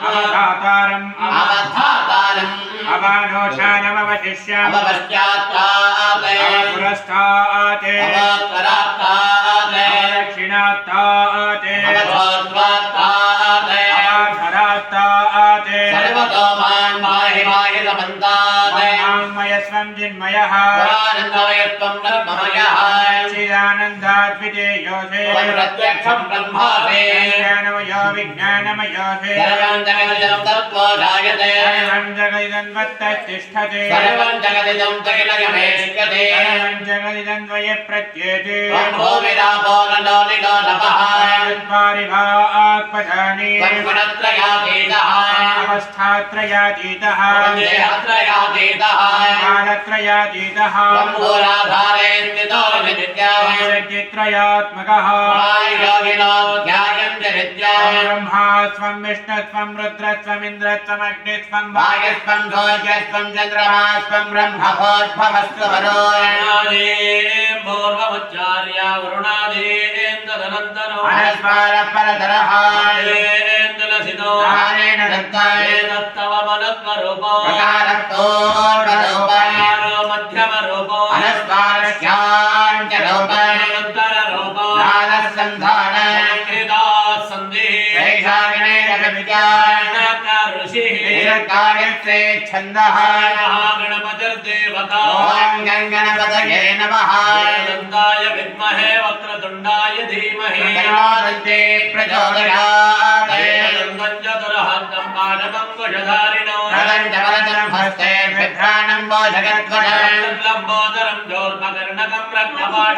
अवधातारम् अवानोषानमवशिष्यम् अवपुरस्तात् अवदक्षिणात्तात् अवाधरात्तात् वाङ्मयस्वं जिन्मयः चिदानन्दाद्वितीयोऽसि ज्ञानमयो विज्ञानमयोऽसि सर्वं जगदिदं वत्ततिष्ठति सर्वं जगदिदं त्वयि प्रत्येति चत्वारिभाक्पदानि अवस्थात्रयातीतः कालत्रयातीतः शक्तित्रयात्मकः ब्रह्मा स्वं विष्णुत्वं रुद्रत्वं इन्द्रत्वमग्नित्वं वायुस्त्वं घोषस्त्वं चन्द्रमा स्वं ब्रह्मभोद्भवस्तु पूर्वमुच्चार्य वरुणादीन्द्रदनन्दनो अनस्मारः परतरः तुलसितो आनेन दत्ताय दत्तवमनुत्वरूपो प्रकारस्तोर्वरूपो मध्यमरूपो अनस्मारस्याञ्चरूपो नादसन्धान ऋषि छन्दः गणपतिर्देवता गणपतये नमः नन्दाय विद्महे वक्रतुण्डाय धीमहि तन्नो प्रचोदयात् चतुर्हस्तं पादमं कुशधारिणो नदं हस्ते बिभ्राणं बोधगत्वं लम्बोदरं जोर्मकर्णकं रक्तपाणिं